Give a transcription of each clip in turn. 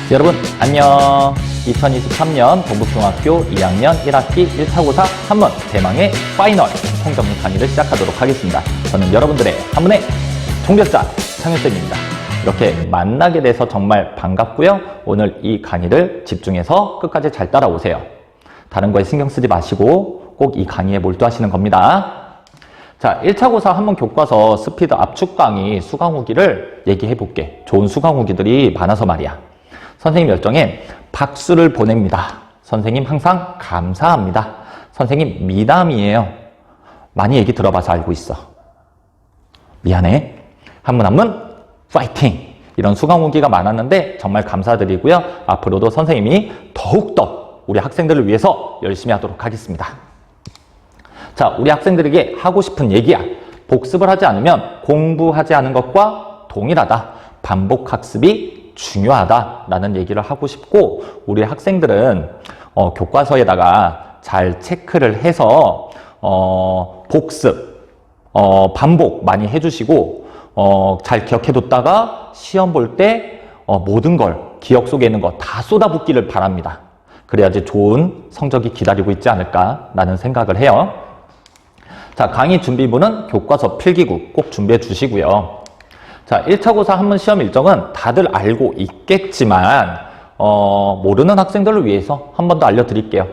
여러분 안녕. 2023년 동북중학교 2학년 1학기 1차 고사 3번 대망의 파이널 통정리 강의를 시작하도록 하겠습니다. 저는 여러분들의 한문의 통역자 창현쌤입니다. 이렇게 만나게 돼서 정말 반갑고요. 오늘 이 강의를 집중해서 끝까지 잘 따라오세요. 다른 거에 신경 쓰지 마시고 꼭 이 강의에 몰두하시는 겁니다. 자, 1차 고사 한문 교과서 스피드 압축 강의 수강 후기를 얘기해 볼게. 좋은 수강 후기들이 많아서 말이야. 선생님 열정에 박수를 보냅니다. 선생님 항상 감사합니다. 선생님 미담이에요. 많이 얘기 들어봐서 알고 있어. 미안해. 한문 한문 파이팅! 이런 수강 후기가 많았는데 정말 감사드리고요. 앞으로도 선생님이 더욱더 우리 학생들을 위해서 열심히 하도록 하겠습니다. 자, 우리 학생들에게 하고 싶은 얘기야. 복습을 하지 않으면 공부하지 않은 것과 동일하다. 반복학습이 중요하다라는 얘기를 하고 싶고, 우리 학생들은 교과서에다가 잘 체크를 해서 복습, 반복 많이 해주시고 잘 기억해뒀다가 시험 볼 때 모든 걸 기억 속에 있는 거 다 쏟아붓기를 바랍니다. 그래야지 좋은 성적이 기다리고 있지 않을까라는 생각을 해요. 자, 강의 준비부는 교과서 필기구 꼭 준비해 주시고요. 자, 1차 고사 한문 시험 일정은 다들 알고 있겠지만 모르는 학생들을 위해서 한 번 더 알려드릴게요.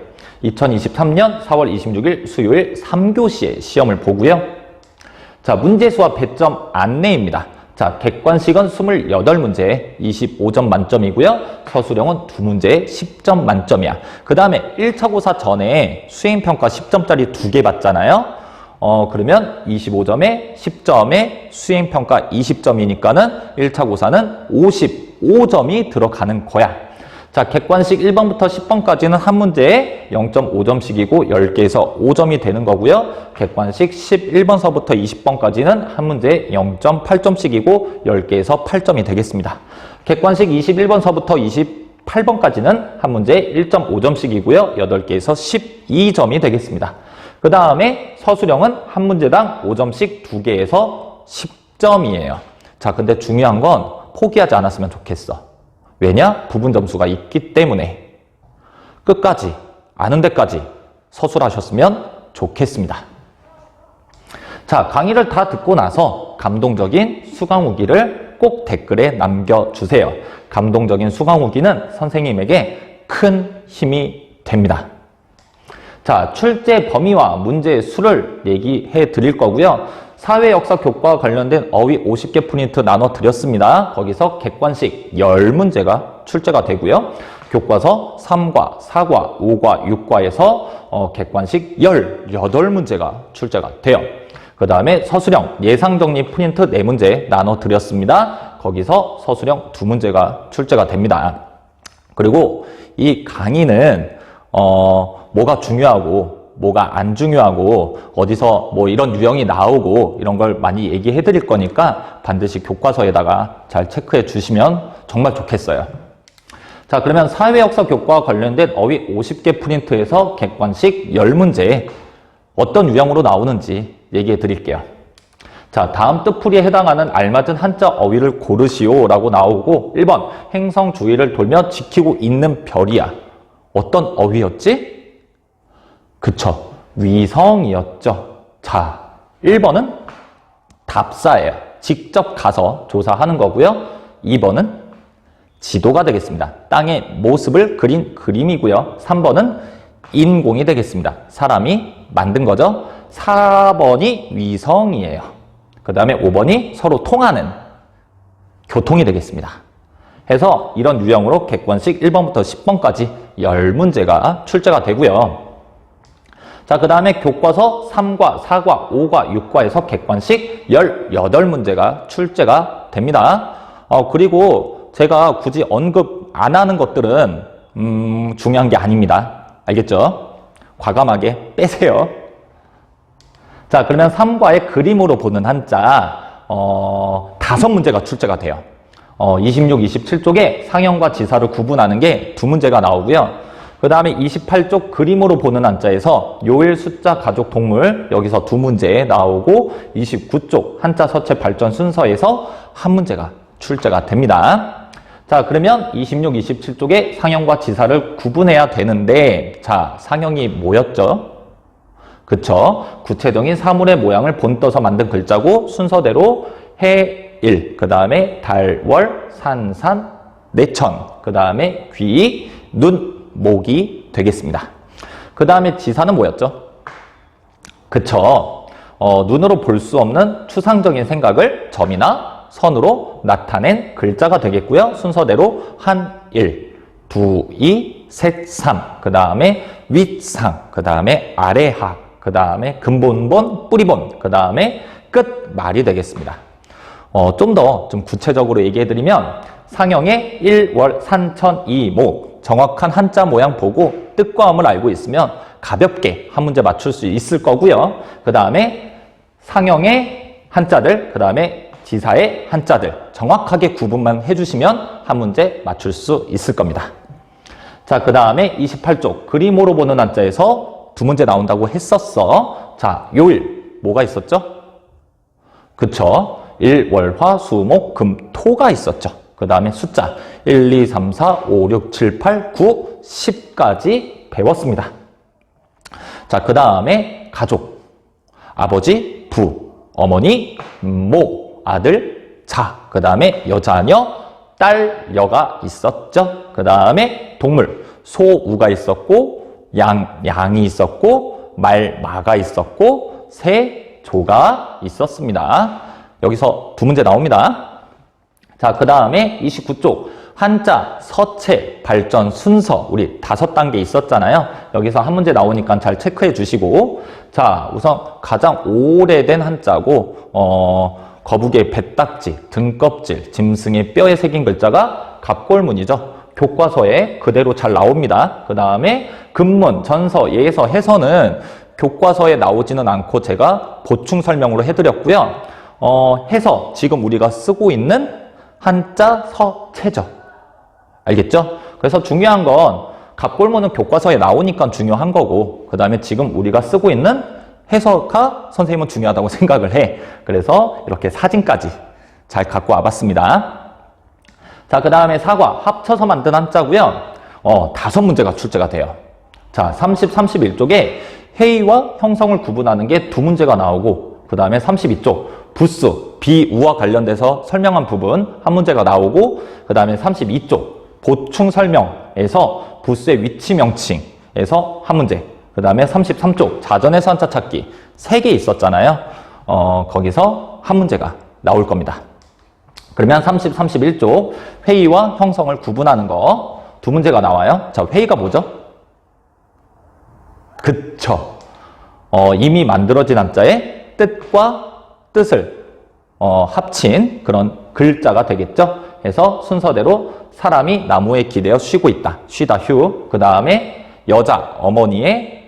2023년 4월 26일 수요일 3교시에 시험을 보고요. 자, 문제수와 배점 안내입니다. 자, 객관식은 28문제 25점 만점이고요. 서술형은 2문제 10점 만점이야. 그 다음에 1차 고사 전에 수행평가 10점짜리 2개 받잖아요. 그러면 25점에 10점에 수행평가 20점이니까는 1차 고사는 55점이 들어가는 거야. 자, 객관식 1번부터 10번까지는 한 문제에 0.5점씩이고 10개에서 5점이 되는 거고요. 객관식 11번서부터 20번까지는 한 문제에 0.8점씩이고 10개에서 8점이 되겠습니다. 객관식 21번서부터 28번까지는 한 문제에 1.5점씩이고요. 8개에서 12점이 되겠습니다. 그 다음에 서술형은 한 문제당 5점씩 2개에서 10점이에요. 자, 근데 중요한 건 포기하지 않았으면 좋겠어. 왜냐? 부분 점수가 있기 때문에 끝까지 아는 데까지 서술하셨으면 좋겠습니다. 자, 강의를 다 듣고 나서 감동적인 수강 후기를 꼭 댓글에 남겨주세요. 감동적인 수강 후기는 선생님에게 큰 힘이 됩니다. 자, 출제 범위와 문제의 수를 얘기해 드릴 거고요. 사회 역사 교과와 관련된 어휘 50개 프린트 나눠 드렸습니다. 거기서 객관식 10문제가 출제가 되고요. 교과서 3과 4과 5과 6과에서 객관식 18문제가 출제가 돼요. 그 다음에 서술형 예상정리 프린트 4문제 나눠 드렸습니다. 거기서 서술형 2문제가 출제가 됩니다. 그리고 이 강의는 뭐가 중요하고 뭐가 안 중요하고 어디서 뭐 이런 유형이 나오고 이런 걸 많이 얘기해 드릴 거니까 반드시 교과서에다가 잘 체크해 주시면 정말 좋겠어요. 자, 그러면 사회역사 교과와 관련된 어휘 50개 프린트에서 객관식 10문제 어떤 유형으로 나오는지 얘기해 드릴게요. 자, 다음 뜻풀이에 해당하는 알맞은 한자 어휘를 고르시오 라고 나오고 1번 행성 주위를 돌며 지키고 있는 별이야. 어떤 어휘였지? 그쵸. 위성이었죠. 자, 1번은 답사예요. 직접 가서 조사하는 거고요. 2번은 지도가 되겠습니다. 땅의 모습을 그린 그림이고요. 3번은 인공이 되겠습니다. 사람이 만든 거죠. 4번이 위성이에요. 그 다음에 5번이 서로 통하는 교통이 되겠습니다. 해서 이런 유형으로 객관식 1번부터 10번까지 10문제가 출제가 되고요. 자, 그 다음에 교과서 3과 4과 5과 6과에서 객관식 18문제가 출제가 됩니다. 그리고 제가 굳이 언급 안 하는 것들은 중요한 게 아닙니다. 알겠죠? 과감하게 빼세요. 자, 그러면 3과의 그림으로 보는 한자 5문제가 출제가 돼요. 26, 27쪽에 상형과 지사를 구분하는 게 2문제가 나오고요. 그 다음에 28쪽 그림으로 보는 한자에서 요일, 숫자, 가족, 동물 여기서 2문제 나오고 29쪽 한자, 서체, 발전 순서에서 1문제가 출제가 됩니다. 자, 그러면 26, 27쪽에 상형과 지사를 구분해야 되는데, 자, 상형이 뭐였죠? 그쵸? 구체적인 사물의 모양을 본떠서 만든 글자고, 순서대로 해, 일, 그 다음에 달, 월, 산, 내천, 그 다음에 귀, 눈, 목이 되겠습니다. 그 다음에 지사는 뭐였죠? 그쵸? 눈으로 볼 수 없는 추상적인 생각을 점이나 선으로 나타낸 글자가 되겠고요. 순서대로 한, 일, 두, 이, 셋, 삼, 그 다음에 윗상, 그 다음에 아래하, 그 다음에 근본본, 뿌리본, 그 다음에 끝, 말이 되겠습니다. 좀 더 좀 구체적으로 얘기해드리면 상형의 일, 월, 산, 천, 이, 목 정확한 한자 모양 보고 뜻과 음을 알고 있으면 가볍게 한 문제 맞출 수 있을 거고요. 그 다음에 상형의 한자들, 그 다음에 지사의 한자들 정확하게 구분만 해주시면 한 문제 맞출 수 있을 겁니다. 자, 그 다음에 28쪽 그림으로 보는 한자에서 두 문제 나온다고 했었어. 자, 요일 뭐가 있었죠? 그쵸? 일, 월, 화, 수, 목, 금, 토가 있었죠. 그 다음에 숫자 1, 2, 3, 4, 5, 6, 7, 8, 9, 10까지 배웠습니다. 자, 그 다음에 가족 아버지, 부, 어머니, 모, 아들, 자, 그 다음에 여자녀, 딸, 여가 있었죠. 그 다음에 동물 소, 우가 있었고 양이 있었고 말, 마가 있었고 새, 조가 있었습니다. 여기서 두 문제 나옵니다. 자, 그 다음에 29쪽 한자, 서체, 발전, 순서 우리 5단계 있었잖아요. 여기서 한 문제 나오니까 잘 체크해 주시고, 자, 우선 가장 오래된 한자고 거북이의 배딱지, 등껍질, 짐승의 뼈에 새긴 글자가 갑골문이죠. 교과서에 그대로 잘 나옵니다. 그 다음에 근문, 전서, 예서, 해서는 교과서에 나오지는 않고 제가 보충 설명으로 해드렸고요. 해서 지금 우리가 쓰고 있는 한자 서체죠. 알겠죠? 그래서 중요한 건 갑골문은 교과서에 나오니까 중요한 거고, 그 다음에 지금 우리가 쓰고 있는 해서가 선생님은 중요하다고 생각을 해. 그래서 이렇게 사진까지 잘 갖고 와봤습니다. 자, 그 다음에 사과 합쳐서 만든 한자고요. 5문제가 출제가 돼요. 자, 30, 31쪽에 회의와 형성을 구분하는 게 2문제가 나오고, 그 다음에 32쪽 부수, 비우와 관련돼서 설명한 부분 한 문제가 나오고, 그 다음에 32쪽 보충 설명에서 부수의 위치 명칭에서 한 문제, 그 다음에 33쪽 자전에서 한자 찾기 3개 있었잖아요. 거기서 한 문제가 나올 겁니다. 그러면 30, 31쪽 회의와 형성을 구분하는 거 2문제가 나와요. 자, 회의가 뭐죠? 그쵸. 이미 만들어진 한자의 뜻과 뜻을 합친 그런 글자가 되겠죠. 그래서 순서대로 사람이 나무에 기대어 쉬고 있다. 쉬다 휴. 그 다음에 여자 어머니의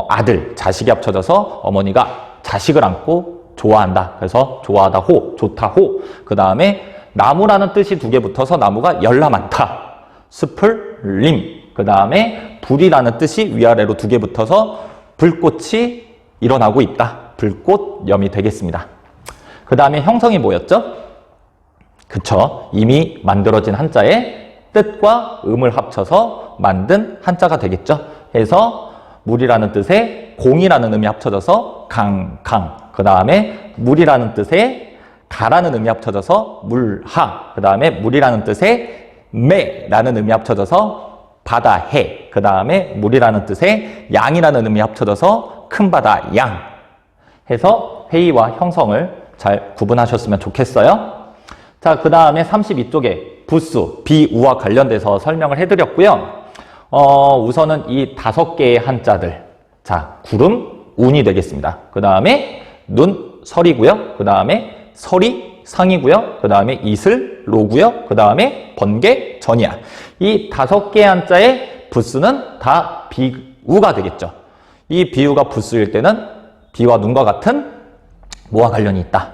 아들 자식이 합쳐져서 어머니가 자식을 안고 좋아한다. 그래서 좋아하다 호, 좋다 호. 그 다음에 나무라는 뜻이 2개 붙어서 나무가 열나 많다. 숲을 림. 그 다음에 불이라는 뜻이 위아래로 2개 붙어서 불꽃이 일어나고 있다. 불꽃염이 되겠습니다. 그 다음에 형성이 뭐였죠? 그쵸. 이미 만들어진 한자의 뜻과 음을 합쳐서 만든 한자가 되겠죠. 그래서 물이라는 뜻에 공이라는 음이 합쳐져서 강. 그 다음에 물이라는 뜻에 가라는 음이 합쳐져서 물하. 그 다음에 물이라는 뜻에 매라는 음이 합쳐져서 바다 해. 그 다음에 물이라는 뜻에 양이라는 음이 합쳐져서 큰 바다 양. 해서 회의와 형성을 잘 구분하셨으면 좋겠어요. 자, 그 다음에 32쪽에 부수, 비우와 관련돼서 설명을 해드렸고요. 우선은 이 5개의 한자들. 자, 구름, 운이 되겠습니다. 그 다음에 눈, 설이고요. 그 다음에 설이, 상이고요. 그 다음에 이슬, 로고요. 그 다음에 번개, 전이야. 이 5개의 한자의 부수는 다 비우가 되겠죠. 이 비우가 부수일 때는 비와 눈과 같은 뭐와 관련이 있다?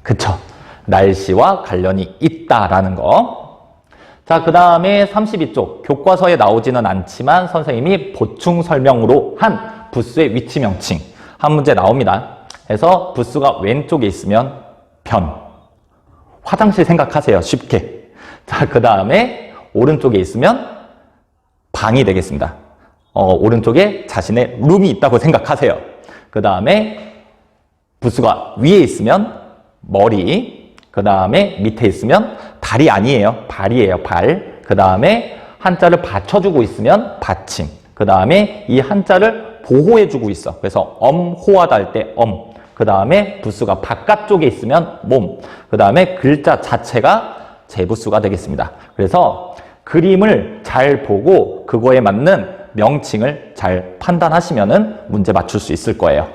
그쵸. 날씨와 관련이 있다라는 거. 자, 그 다음에 32쪽 교과서에 나오지는 않지만 선생님이 보충 설명으로 한 부수의 위치 명칭 한 문제 나옵니다. 그래서 부수가 왼쪽에 있으면 변. 화장실 생각하세요. 쉽게. 자, 그 다음에 오른쪽에 있으면 방이 되겠습니다. 오른쪽에 자신의 룸이 있다고 생각하세요. 그 다음에 부수가 위에 있으면 머리, 그 다음에 밑에 있으면 다리 아니에요. 발이에요, 발. 그 다음에 한자를 받쳐주고 있으면 받침. 그 다음에 이 한자를 보호해주고 있어. 그래서 엄호하다 할 때 엄. 그 다음에 부수가 바깥쪽에 있으면 몸. 그 다음에 글자 자체가 제부수가 되겠습니다. 그래서 그림을 잘 보고 그거에 맞는 명칭을 잘 판단하시면은 문제 맞출 수 있을 거예요.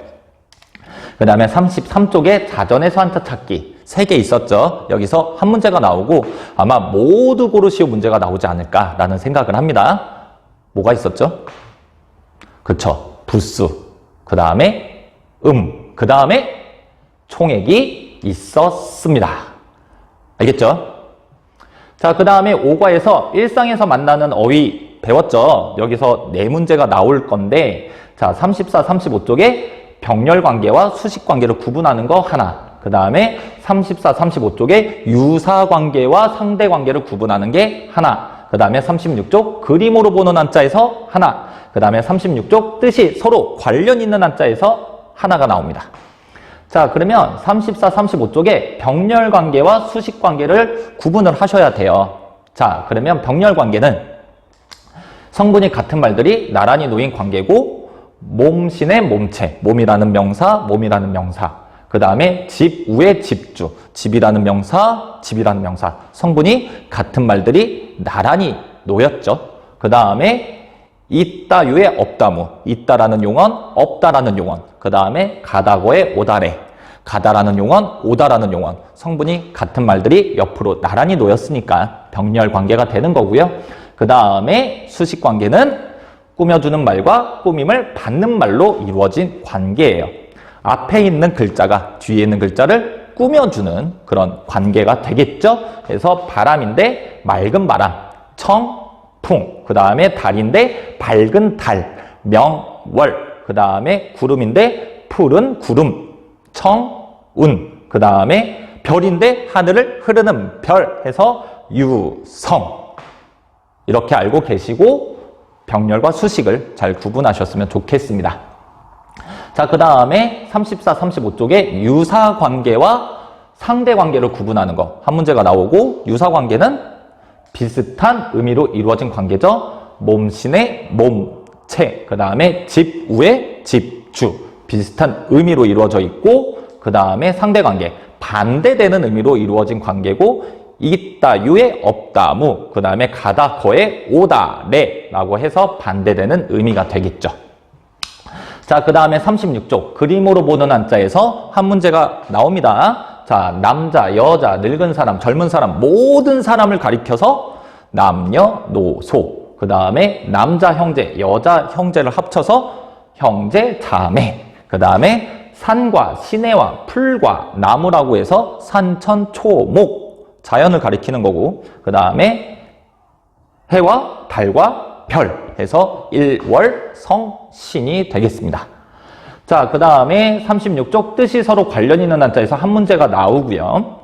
그 다음에 33쪽에 자전에서 한자 찾기 3개 있었죠. 여기서 한 문제가 나오고 아마 모두 고르시오 문제가 나오지 않을까라는 생각을 합니다. 뭐가 있었죠? 그쵸. 부수. 그 다음에 그 다음에 총액이 있었습니다. 알겠죠? 자, 그 다음에 5과에서 일상에서 만나는 어휘 배웠죠? 여기서 4문제가 나올 건데, 자, 34, 35쪽에 병렬관계와 수식관계를 구분하는 거 하나. 그 다음에 34, 35쪽에 유사관계와 상대관계를 구분하는 게 하나. 그 다음에 36쪽 그림으로 보는 한자에서 하나. 그 다음에 36쪽 뜻이 서로 관련 있는 한자에서 하나가 나옵니다. 자, 그러면 34, 35쪽에 병렬관계와 수식관계를 구분을 하셔야 돼요. 자, 그러면 병렬관계는 성분이 같은 말들이 나란히 놓인 관계고 몸신의 몸체, 몸이라는 명사, 그 다음에 집, 우의 집주, 집이라는 명사, 성분이 같은 말들이 나란히 놓였죠. 그 다음에 있다유의 없다무, 있다라는 용언, 없다라는 용언, 그 다음에 가다고의 오다래, 가다라는 용언, 오다라는 용언, 성분이 같은 말들이 옆으로 나란히 놓였으니까 병렬 관계가 되는 거고요. 그 다음에 수식 관계는 꾸며주는 말과 꾸밈을 받는 말로 이루어진 관계예요. 앞에 있는 글자가 뒤에 있는 글자를 꾸며주는 그런 관계가 되겠죠. 그래서 바람인데 맑은 바람, 청풍, 그 다음에 달인데 밝은 달, 명월, 그 다음에 구름인데 푸른 구름, 청운, 그 다음에 별인데 하늘을 흐르는 별 해서 유성. 이렇게 알고 계시고 병렬과 수식을 잘 구분하셨으면 좋겠습니다. 자, 그 다음에 34, 35쪽에 유사관계와 상대관계를 구분하는 거 한 문제가 나오고, 유사관계는 비슷한 의미로 이루어진 관계죠. 몸신의 몸체, 그 다음에 집, 우의 집주, 비슷한 의미로 이루어져 있고, 그 다음에 상대관계, 반대되는 의미로 이루어진 관계고, 있다, 유의 없다, 무, 그 다음에 가다, 거의 오다, 레 라고 해서 반대되는 의미가 되겠죠. 자, 그 다음에 36쪽 그림으로 보는 한자에서 한 문제가 나옵니다. 자, 남자, 여자, 늙은 사람, 젊은 사람, 모든 사람을 가리켜서 남녀노소, 그 다음에 남자 형제, 여자 형제를 합쳐서 형제, 자매, 그 다음에 산과 시내와 풀과 나무라고 해서 산천초목, 자연을 가리키는 거고, 그 다음에 해와 달과 별 해서 일월성신이 되겠습니다. 자, 그 다음에 36쪽 뜻이 서로 관련 있는 한자에서 한 문제가 나오고요.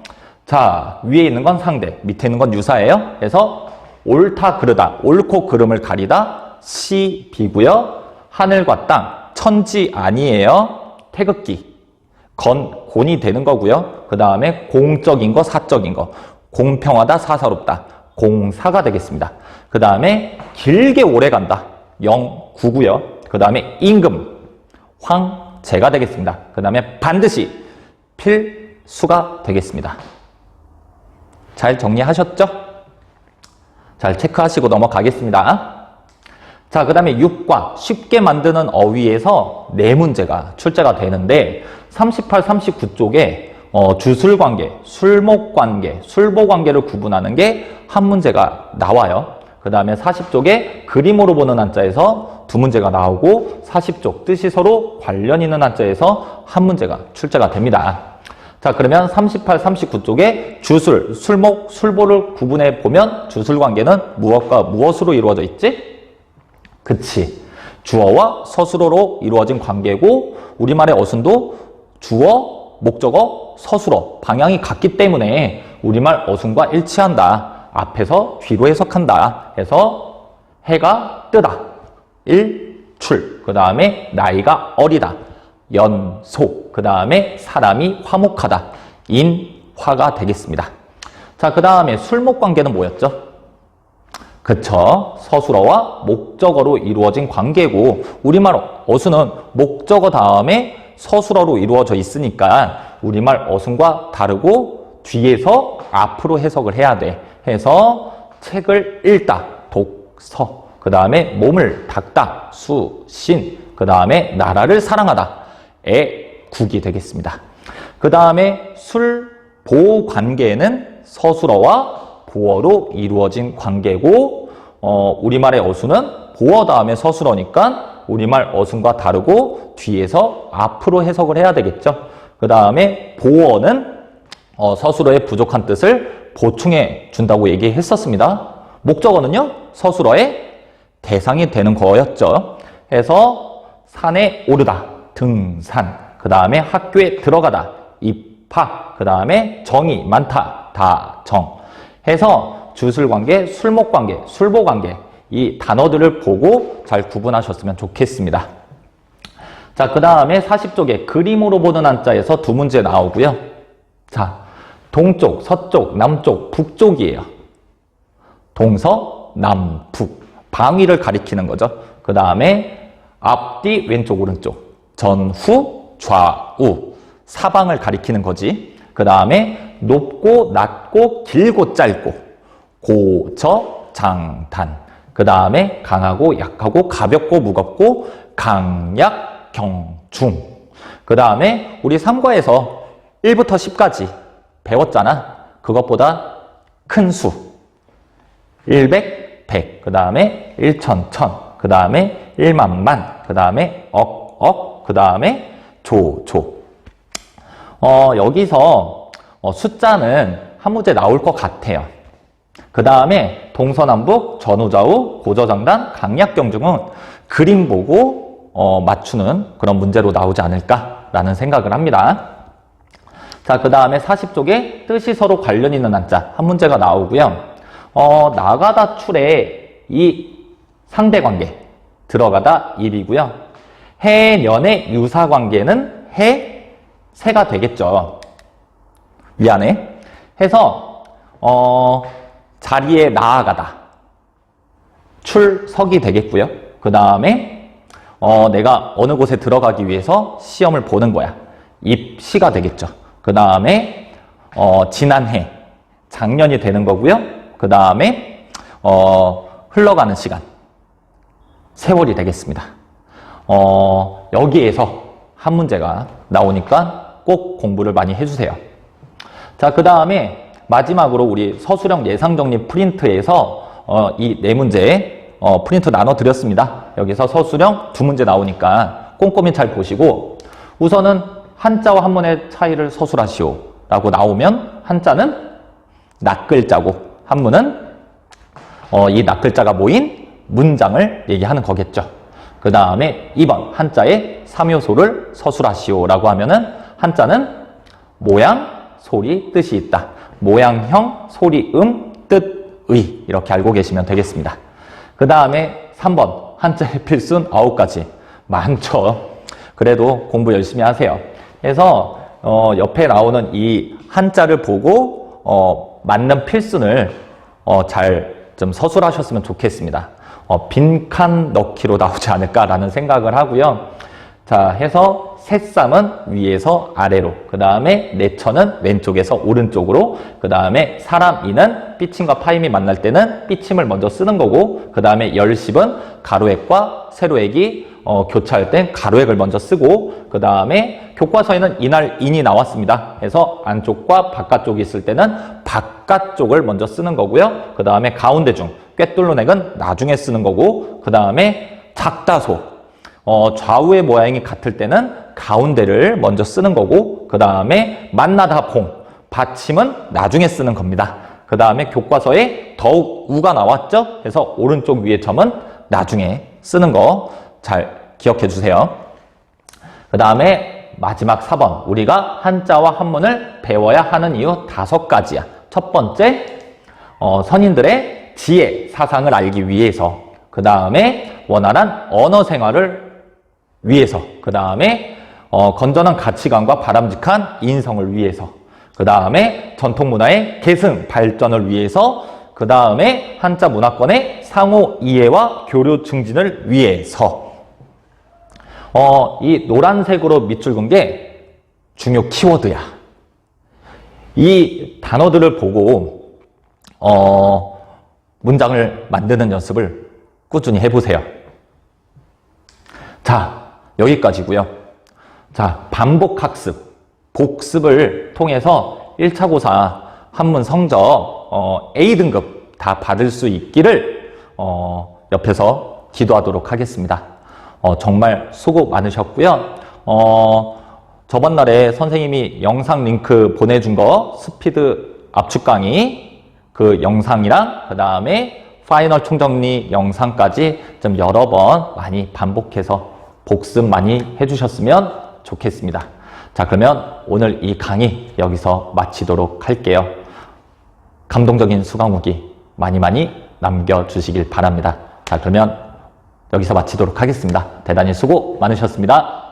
자, 위에 있는 건 상대, 밑에 있는 건 유사예요. 그래서 옳다 그르다, 옳고 그름을 가리다, 시비고요. 하늘과 땅, 천지 아니에요. 태극기, 곤이 되는 거고요. 그 다음에 공적인 거, 사적인 거, 공평하다, 사사롭다, 공사가 되겠습니다. 그 다음에 길게 오래 간다, 영구고요. 그 다음에 임금, 황제가 되겠습니다. 그 다음에 반드시, 필수가 되겠습니다. 잘 정리하셨죠? 잘 체크하시고 넘어가겠습니다. 자, 그 다음에 6과 쉽게 만드는 어휘에서 4문제가 출제가 되는데, 38, 39쪽에 주술관계, 술목관계, 술보관계를 구분하는 게 한 문제가 나와요. 그 다음에 40쪽에 그림으로 보는 한자에서 2문제가 나오고, 40쪽 뜻이 서로 관련 있는 한자에서 한 문제가 출제가 됩니다. 자, 그러면 38, 39쪽에 주술, 술목, 술보를 구분해 보면 주술관계는 무엇과 무엇으로 이루어져 있지? 그치. 주어와 서술어로 이루어진 관계고, 우리말의 어순도 주어, 목적어, 서술어 방향이 같기 때문에 우리말 어순과 일치한다. 앞에서 뒤로 해석한다. 해서 해가 뜨다. 일출. 그 다음에 나이가 어리다. 연소. 그 다음에 사람이 화목하다. 인화가 되겠습니다. 자, 그 다음에 술목관계는 뭐였죠? 그쵸. 서술어와 목적어로 이루어진 관계고, 우리말 어순은 목적어 다음에 서술어로 이루어져 있으니까 우리말 어순과 다르고 뒤에서 앞으로 해석을 해야 돼. 해서 책을 읽다. 독서. 그 다음에 몸을 닦다. 수신. 그 다음에 나라를 사랑하다. 애국이 되겠습니다. 그 다음에 술보 관계는 서술어와 보어로 이루어진 관계고, 우리말의 어순은 보어 다음에 서술어니까 우리말 어순과 다르고 뒤에서 앞으로 해석을 해야 되겠죠. 그 다음에 보어는 서술어의 부족한 뜻을 보충해 준다고 얘기했었습니다. 목적어는요, 서술어의 대상이 되는 거였죠. 해서 산에 오르다, 등산. 그 다음에 학교에 들어가다, 입학. 그 다음에 정이 많다, 다정. 해서 주술관계, 술목관계, 술보관계 이 단어들을 보고 잘 구분하셨으면 좋겠습니다. 자, 그 다음에 40쪽에 그림으로 보는 한자에서 두 문제 나오고요. 자, 동쪽, 서쪽, 남쪽, 북쪽이에요. 동서, 남북. 방위를 가리키는 거죠. 그 다음에 앞뒤, 왼쪽, 오른쪽. 전후, 좌우. 사방을 가리키는 거지. 그 다음에 높고 낮고 길고 짧고 고저 장단. 그 다음에 강하고 약하고 가볍고 무겁고 강약 경중. 그 다음에 우리 3과에서 1부터 10까지 배웠잖아. 그것보다 큰 수. 100, 100. 그 다음에 1000, 1000. 그 다음에 1만, 만. 그 다음에 억, 억. 그 다음에 조, 조. 여기서 숫자는 한 문제 나올 것 같아요. 그 다음에 동서남북, 전후좌우, 고저장단, 강약경중은 그림 보고 맞추는 그런 문제로 나오지 않을까라는 생각을 합니다. 자, 그 다음에 40쪽에 뜻이 서로 관련 있는 한자 한 문제가 나오고요. 나가다 출에 이 상대관계, 들어가다 일이고요. 해년의 유사관계는 새가 되겠죠. 미안해. 해서 자리에 나아가다. 출석이 되겠고요. 그 다음에 내가 어느 곳에 들어가기 위해서 시험을 보는 거야. 입시가 되겠죠. 그 다음에 지난해, 작년이 되는 거고요. 그 다음에 흘러가는 시간, 세월이 되겠습니다. 여기에서 한 문제가 나오니까 꼭 공부를 많이 해주세요. 자, 그 다음에 마지막으로 우리 서술형 예상정리 프린트에서 이 네 문제 프린트 나눠드렸습니다. 여기서 서술형 두 문제 나오니까 꼼꼼히 잘 보시고, 우선은 한자와 한문의 차이를 서술하시오 라고 나오면 한자는 낱글자고 한문은 이 낱글자가 모인 문장을 얘기하는 거겠죠. 그 다음에 2번 한자의 3요소를 서술하시오 라고 하면은 한자는 모양, 소리, 뜻이 있다. 모양형, 소리, 뜻의 이렇게 알고 계시면 되겠습니다. 그 다음에 3번 한자의 필수는 9가지. 많죠. 그래도 공부 열심히 하세요. 그래서 옆에 나오는 이 한자를 보고 맞는 필순을 잘 좀 서술하셨으면 좋겠습니다. 빈칸 넣기로 나오지 않을까라는 생각을 하고요. 자, 해서 새쌈은 위에서 아래로, 그 다음에 내처는 왼쪽에서 오른쪽으로, 그 다음에 사람이는 삐침과 파임이 만날 때는 삐침을 먼저 쓰는 거고, 그 다음에 열십은 가로획과 세로획이 교차할 땐 가로획을 먼저 쓰고, 그 다음에 교과서에는 이날 인이 나왔습니다. 그래서 안쪽과 바깥쪽이 있을 때는 바깥쪽을 먼저 쓰는 거고요. 그 다음에 가운데 중, 꿰뚫는 액은 나중에 쓰는 거고, 그 다음에 작다소, 좌우의 모양이 같을 때는 가운데를 먼저 쓰는 거고, 그 다음에 만나다 봉, 받침은 나중에 쓰는 겁니다. 그 다음에 교과서에 더욱 우가 나왔죠? 그래서 오른쪽 위에 점은 나중에 쓰는 거 잘 기억해 주세요. 그 다음에 마지막 4번, 우리가 한자와 한문을 배워야 하는 이유 5가지야. 첫 번째, 선인들의 지혜, 사상을 알기 위해서, 그 다음에 원활한 언어 생활을 위해서, 그 다음에 건전한 가치관과 바람직한 인성을 위해서, 그 다음에 전통 문화의 계승, 발전을 위해서, 그 다음에 한자 문화권의 상호 이해와 교류 증진을 위해서. 이 노란색으로 밑줄 긋은 게 중요 키워드야. 이 단어들을 보고 문장을 만드는 연습을 꾸준히 해보세요. 자, 여기까지고요. 자, 반복학습, 복습을 통해서 1차 고사 한문 성적 A등급 다 받을 수 있기를 옆에서 기도하도록 하겠습니다. 정말 수고 많으셨고요. 저번 날에 선생님이 영상 링크 보내준 거 스피드 압축 강의 그 영상이랑 그 다음에 파이널 총정리 영상까지 좀 여러 번 많이 반복해서 복습 많이 해주셨으면 좋겠습니다. 자, 그러면 오늘 이 강의 여기서 마치도록 할게요. 감동적인 수강 후기 많이 남겨주시길 바랍니다. 자, 그러면 여기서 마치도록 하겠습니다. 대단히 수고 많으셨습니다.